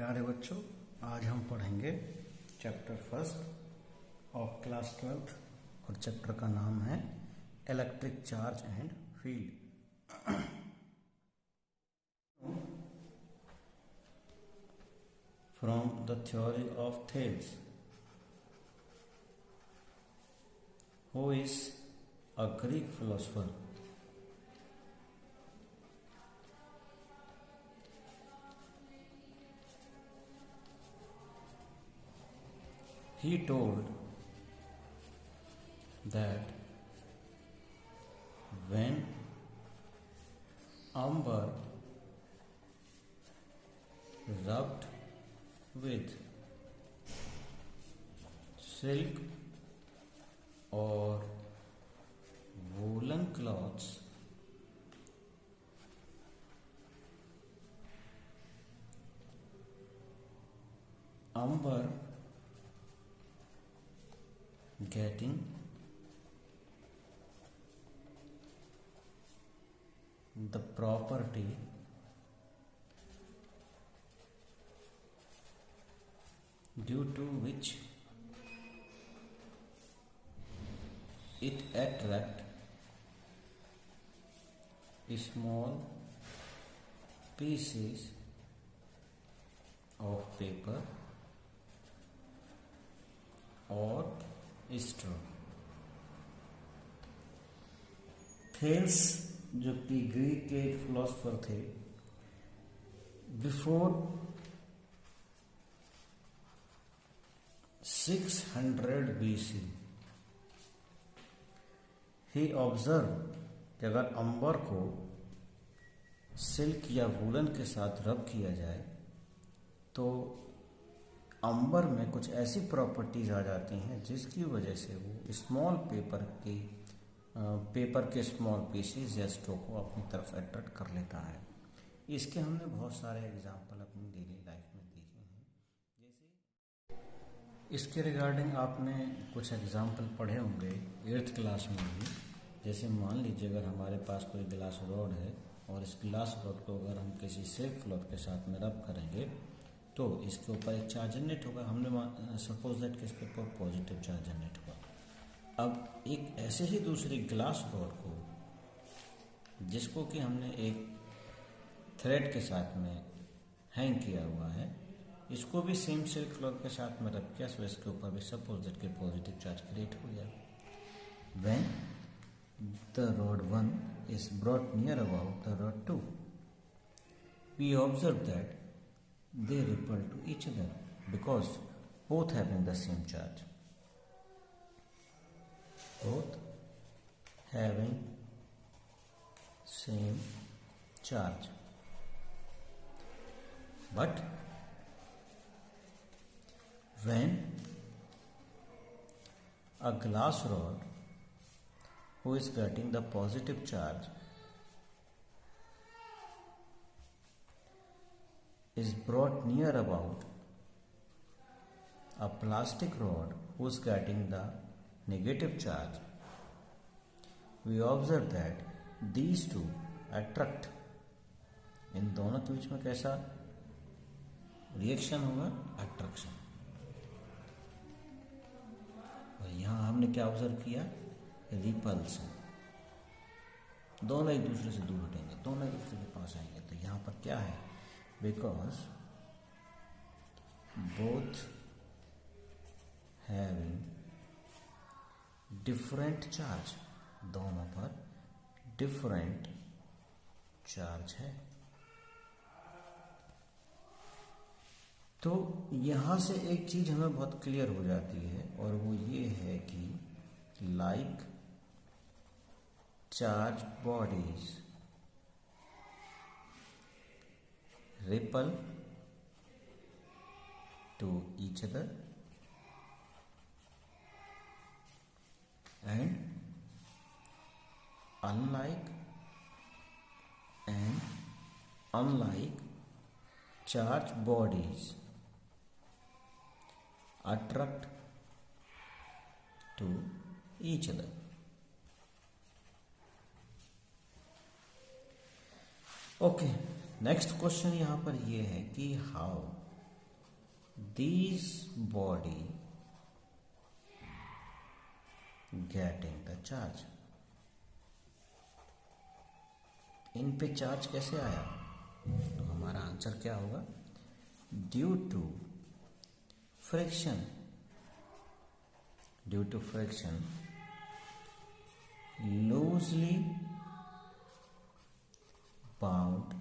प्यारे बच्चों, आज हम पढ़ेंगे chapter first of class 12th और चैप्टर का नाम है electric charge and field. From the theory of Thales, who is a Greek philosopher. He told that when amber rubbed with silk or woolen cloths, amber getting the property due to which it attract small pieces of paper or straw। Thales जो कि Greek के philosopher थे, before 600 BC ही observe कि अगर अंबर को silk या woollen के साथ रब किया जाए तो अंबर में कुछ ऐसी प्रॉपर्टीज आ जाती हैं जिसकी वजह से वो स्मॉल पेपर के स्मॉल पीसेस या स्ट्रो को अपनी तरफ अट्रैक्ट कर लेता है। इसके हमने बहुत सारे एग्जाम्पल अपनी डेली लाइफ में देखे हैं। जैसे इसके रिगार्डिंग आपने कुछ एग्जाम्पल पढ़े होंगे 8th क्लास में भी। जैसे मान लीजिए अगर हमारे पास कोई ग्लास रॉड है और इस ग्लास रॉड को अगर हम किसी सिल्क क्लॉथ के साथ में रब करेंगे तो इसके ऊपर एक चार्ज जनरेट होगा। हमने सपोज दैट कि इसके ऊपर पॉजिटिव चार्ज जनरेट होगा। अब एक ऐसे ही दूसरी ग्लास रॉड को जिसको कि हमने एक थ्रेड के साथ में हैंग किया हुआ है, इसको भी सेम सिल्क क्लॉथ के साथ में रब किया, सो इसके ऊपर भी सपोज दैट कि पॉजिटिव चार्ज क्रिएट हो गया। When the rod 1 is brought near about the rod 2, we observe that they repel to each other because both having the same charge. Both having same charge. But when a glass rod who is getting the positive charge is brought near about a plastic rod who is getting the negative charge, we observe that these two attract। इन दोनों के बीच में कैसा reaction होगा? Attraction. और यहां हमने क्या observe किया? रिपल्सन। दोनों एक दूसरे से दूर हटेंगे, दोनों एक दूसरे के पास आएंगे। तो यहां पर क्या है? Because both having different charge, दोनों पर डिफरेंट चार्ज है। तो यहां से एक चीज हमें बहुत क्लियर हो जाती है और वो ये है कि like charge bodies repel to each other and unlike charged bodies attract to each other। Okay, next question यहाँ पर ये है कि how these body getting the charge। इन पे चार्ज कैसे आया? तो हमारा आंसर क्या होगा? Due to friction. Due to friction loosely bound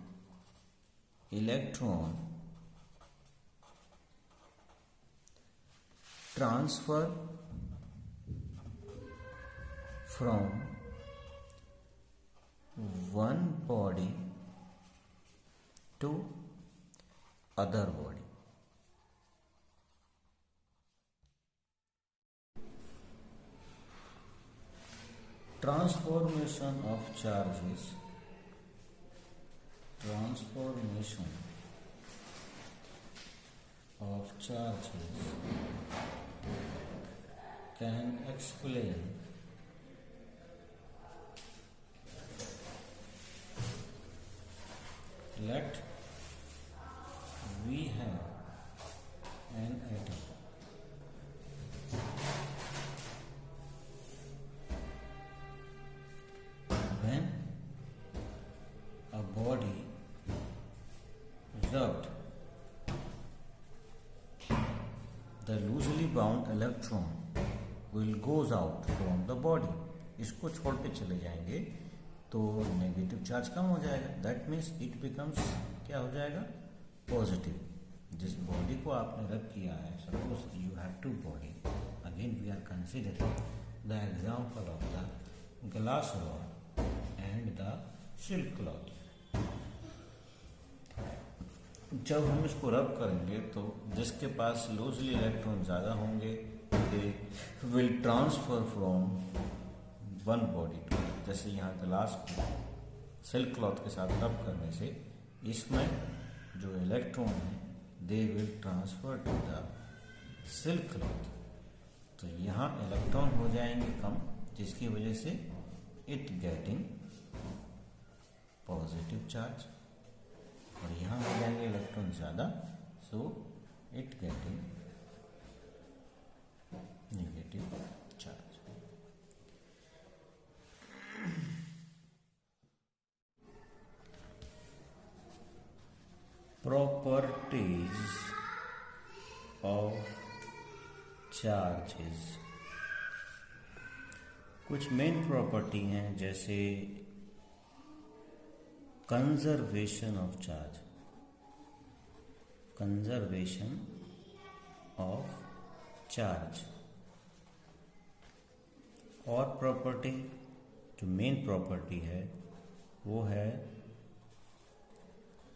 electron transfer from one body to other body। Transformation of charges, transformation of charges can explain let we have an atom। When a body rubbed, the loosely bound electron will goes out from the body। इसको छोड़ के चले जाएंगे तो negative charge कम हो जाएगा। That means it becomes क्या हो जाएगा? पॉजिटिव। जिस बॉडी को आपने रब किया है, suppose you have two body, again we are considering the example of the glass rod and the silk cloth. जब हम इसको रब करेंगे तो जिसके पास लूजली इलेक्ट्रॉन ज़्यादा होंगे they will transfer from one body to, जैसे यहाँ ग्लास को सिल्क क्लॉथ के साथ रब करने से इसमें जो इलेक्ट्रॉन है they will transfer to the silk cloth. तो यहाँ इलेक्ट्रॉन हो जाएंगे कम, जिसकी वजह से इट गेटिंग पॉजिटिव चार्ज, और यहाँ हो जाएंगे इलेक्ट्रॉन ज़्यादा, so it getting negative charge. Properties of charges. कुछ मेन प्रॉपर्टी हैं जैसे conservation of charge, conservation of charge. और प्रॉपर्टी जो मेन प्रॉपर्टी है वो है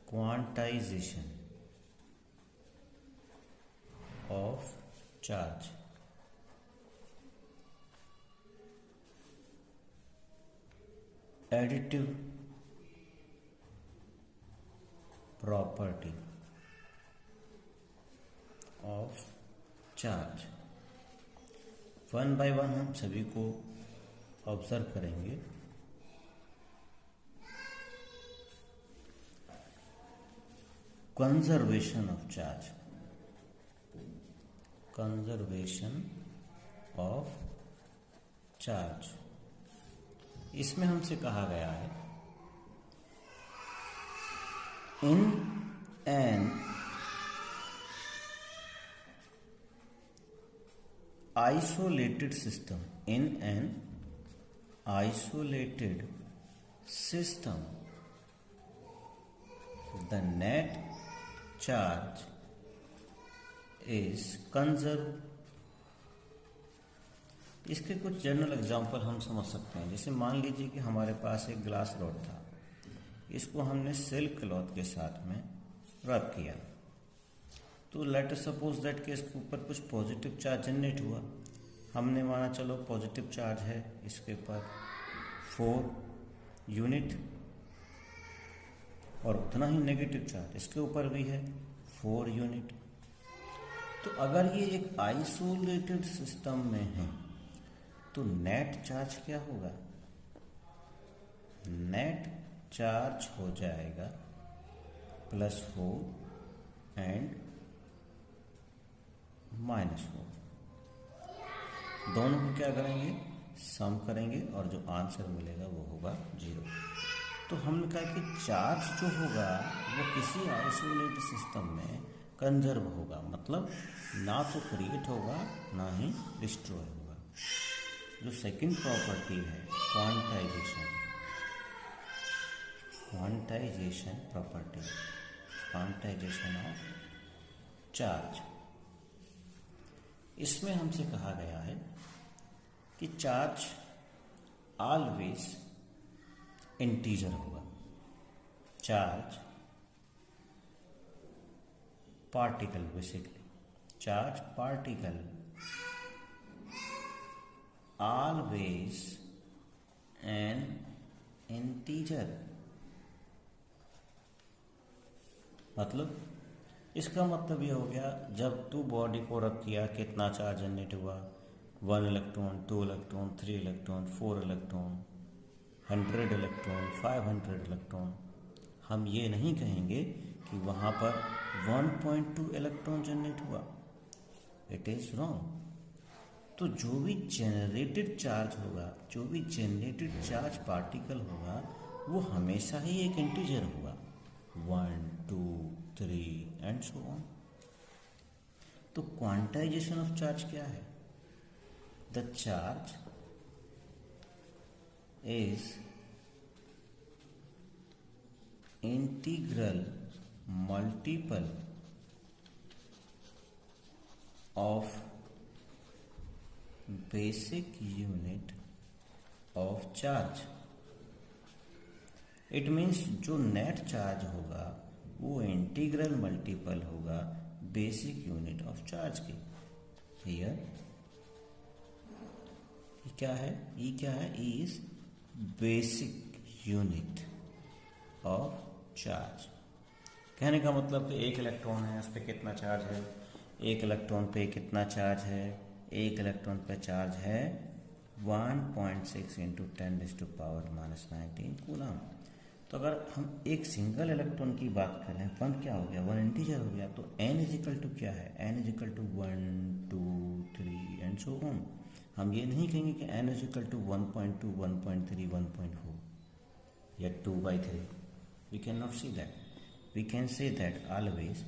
quantization of charge. Additive property of charge. One by one हम सभी को ऑब्जर्व करेंगे। Conservation of charge, conservation of charge, इसमें हमसे कहा गया है in an isolated system, in an isolated system, the net charge is conserved। इसके कुछ जनरल एग्जांपल हम समझ सकते हैं। जैसे मान लीजिए कि हमारे पास एक ग्लास रॉड था, इसको हमने सिल्क क्लॉथ के साथ में रब किया, तो लेट अस सपोज दैट कि इसके ऊपर कुछ पॉजिटिव चार्ज जनरेट हुआ। हमने माना चलो पॉजिटिव चार्ज है इसके ऊपर 4 यूनिट, और उतना ही नेगेटिव चार्ज इसके ऊपर भी है 4 यूनिट। तो अगर ये एक आइसोलेटेड सिस्टम में है तो नेट चार्ज क्या होगा? नेट चार्ज हो जाएगा +4 एंड माइनस हो। दोनों को क्या करेंगे, सम करेंगे और जो आंसर मिलेगा वो होगा 0। तो हमने कहा कि चार्ज जो होगा वो किसी आइसोलेटेड सिस्टम में कंजर्व होगा, मतलब ना तो क्रिएट होगा ना ही डिस्ट्रॉय होगा। जो सेकंड प्रॉपर्टी है quantization property, quantization of charge, इसमें हमसे कहा गया है कि चार्ज ऑलवेज इंटीजर होगा। Charge particle, basically charge particle always an integer. मतलब इसका मतलब ये हो गया, जब तू बॉडी को रख किया कितना चार्ज जनरेट हुआ, 1 electron, 2 electron, 3 electron, 4 electron, 100 electron, 500 electron. हम ये नहीं कहेंगे कि वहाँ पर 1.2 इलेक्ट्रॉन जनरेट हुआ, इट इज़ रॉन्ग। तो जो भी जनरेटेड चार्ज होगा, जो भी जनरेटेड चार्ज पार्टिकल होगा, वो हमेशा ही एक इंटीजर होगा, 1, 2, 3 एंड सो ऑन। तो क्वांटाइजेशन ऑफ चार्ज क्या है? The charge is integral multiple of basic unit of charge. It means जो नेट चार्ज होगा वो इंटीग्रल मल्टीपल होगा बेसिक यूनिट ऑफ चार्ज की। हियर क्या है, ई क्या है, E is basic unit of charge. कहने का मतलब कि एक इलेक्ट्रॉन है, उस पर कितना चार्ज है, एक इलेक्ट्रॉन पे कितना चार्ज है, एक इलेक्ट्रॉन पे चार्ज है 1.6 इंटू 10⁻⁻19 कूलम। तो अगर हम एक सिंगल इलेक्ट्रॉन की बात करें, वन क्या हो गया, वन इंटीजर हो गया, तो n इजिकल टू क्या है, n is equal to 1, 2, 3 and so on. हम ये नहीं कहेंगे कि n इजिकल टू 1.2, 1.3, 1.4 या 2/3। We can not see that. We can say that always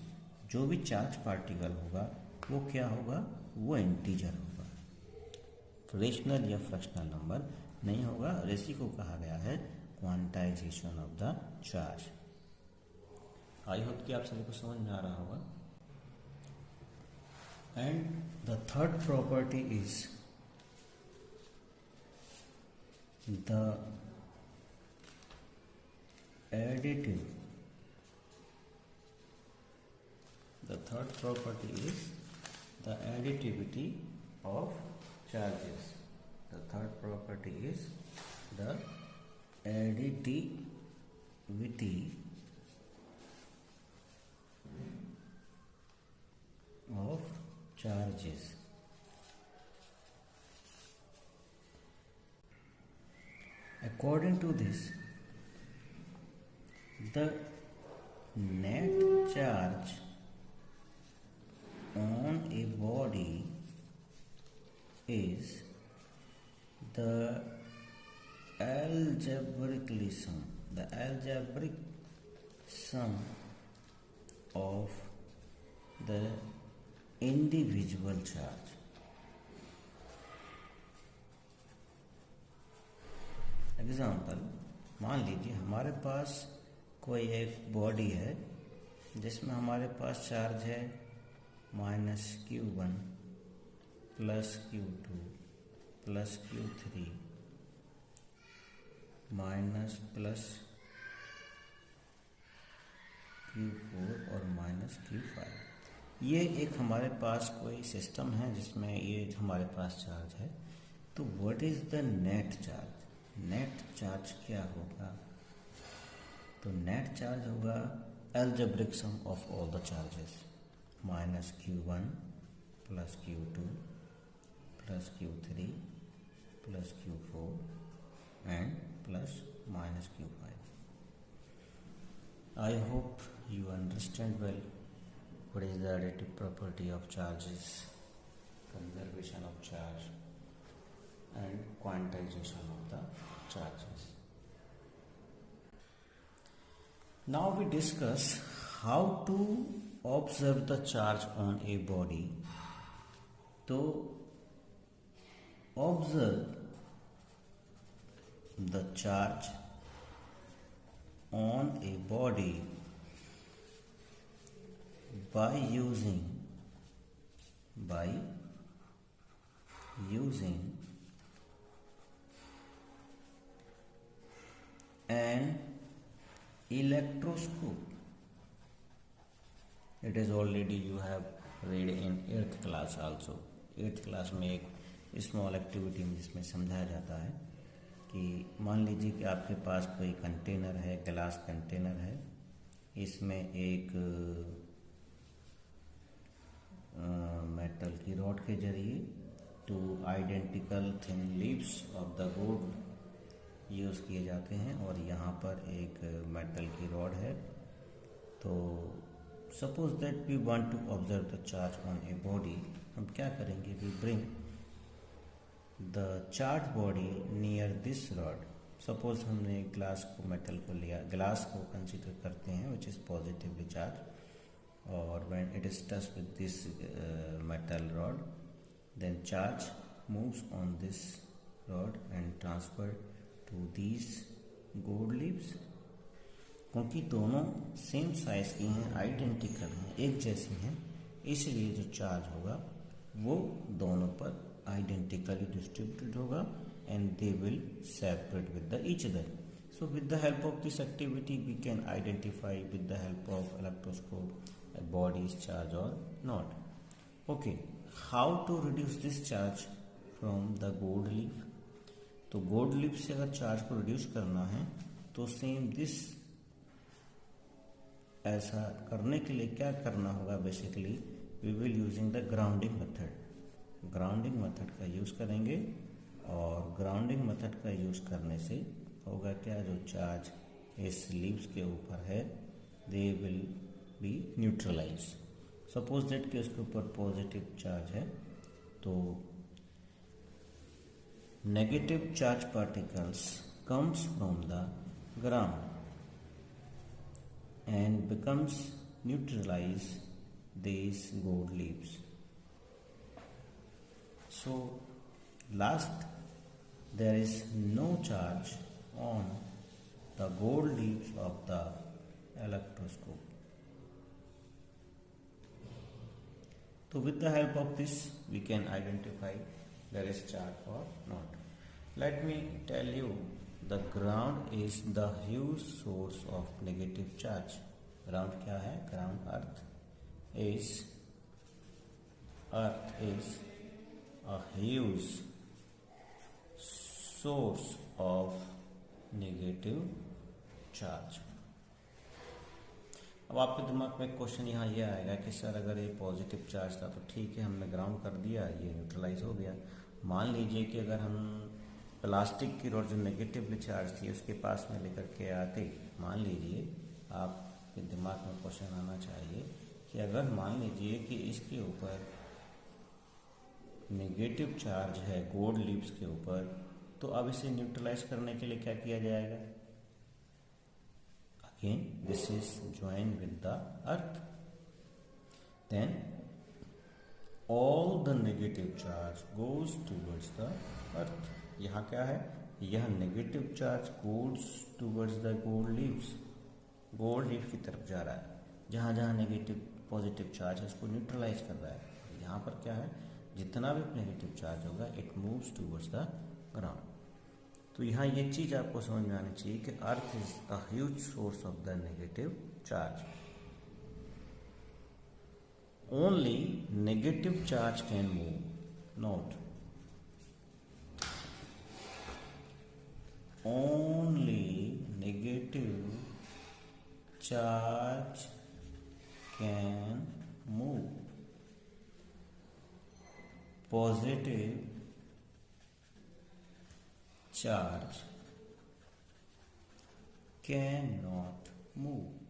जो भी चार्ज पार्टिकल होगा वो क्या होगा, वो इंटीजर होगा, रेशनल या फ्रैक्शनल नंबर नहीं होगा। और इसी को कहा गया है quantization of the charge. I hope कि आप सभी को समझ में आ रहा होगा। And the third property is the additive. The third property is the additivity of charges. The third property is the additivity of charges. According to this, the net charge on a body is the algebraic sum of the individual charge. Example, मान लीजिए हमारे पास कोई एक body है जिसमें हमारे पास charge है -Q1 plus Q2 plus Q3 minus plus Q4 और माइनस Q5। ये एक हमारे पास कोई सिस्टम है जिसमें ये हमारे पास चार्ज है। तो what is the net charge? Net charge क्या होगा? तो नेट चार्ज होगा algebraic sum of all the charges, -Q1 plus Q2 plus Q3 plus Q4 and plus -Q5। I hope you understand well what is the additive property of charges. conservation of charge and quantization of the charges. Now we discuss how to observe the charge on a body. To observe the charge on a body by using an electroscope. It is already you have read in 8th class also. 8th class में एक small activity में जिसमें समझाया जाता है कि मान लीजिए कि आपके पास कोई कंटेनर है, ग्लास कंटेनर है, इसमें एक मेटल की रॉड के जरिए 2 identical thin leaves of the wood use किए जाते हैं और यहाँ पर एक मेटल की रॉड है. तो suppose that we want to observe the charge on a body. हम क्या करेंगे, we bring the charge body near this rod. Suppose हमने ग्लास को, मेटल को लिया, ग्लास को कंसीडर करते हैं विच इज़ पॉजिटिवली चार्ज, और when it is touch with this metal rod then charge moves on this rod and transfer to these gold leaves. क्योंकि दोनों सेम साइज की हैं, आइडेंटिकल हैं, एक जैसी हैं, इसलिए जो चार्ज होगा वो दोनों पर आइडेंटिकली डिस्ट्रीब्यूटेड होगा and they will separate with the each other. So with the help of this activity we can identify with the help of electroscope a body is charged or not. Okay, how to reduce this charge from the gold leaf? तो gold leaf से अगर charge को reduce करना है तो same this, ऐसा करने के लिए क्या करना होगा, basically we will using the grounding method. Grounding method का यूज़ करेंगे और ग्राउंडिंग मेथड का यूज़ करने से होगा क्या, जो चार्ज इस लीव्स के ऊपर है they will be neutralize. Suppose that कि उसके ऊपर पॉजिटिव चार्ज है तो negative charge particles comes from the ground and becomes neutralize these gold leaves. So last, there is no charge on the gold leaves of the electroscope. So with the help of this we can identify there is charge or not. Let me tell you, the ground is the huge source of negative charge. Ground क्या है? Ground earth is a huge source of negative charge. अब आपके दिमाग में question यहाँ ये आएगा कि सर अगर ये पॉजिटिव चार्ज था तो ठीक है, हमने ग्राउंड कर दिया, ये न्यूट्रलाइज हो गया. मान लीजिए कि अगर हम प्लास्टिक की रॉड जो नेगेटिवली चार्ज थी उसके पास में लेकर के आते, मान लीजिए आपके दिमाग में क्वेश्चन आना चाहिए कि अगर मान लीजिए कि इसके ऊपर नेगेटिव चार्ज है गोल्ड लीव्स के ऊपर, तो अब इसे न्यूट्रलाइज करने के लिए क्या किया जाएगा. Again this is join with the earth, then all the negative charge goes towards the earth. यहाँ क्या है, यह negative charge goes towards the gold leaves, gold leaf की तरफ जा रहा है. जहाँ जहाँ नेगेटिव पॉजिटिव चार्ज है उसको न्यूट्रलाइज कर रहा है. यहाँ पर क्या है, जितना भी नेगेटिव चार्ज होगा it moves towards the ground. तो यहाँ ये चीज़ आपको समझ में आनी चाहिए कि earth is a huge source of the negative charge. Only negative charge can move, not only negative charge can move, positive charge cannot move.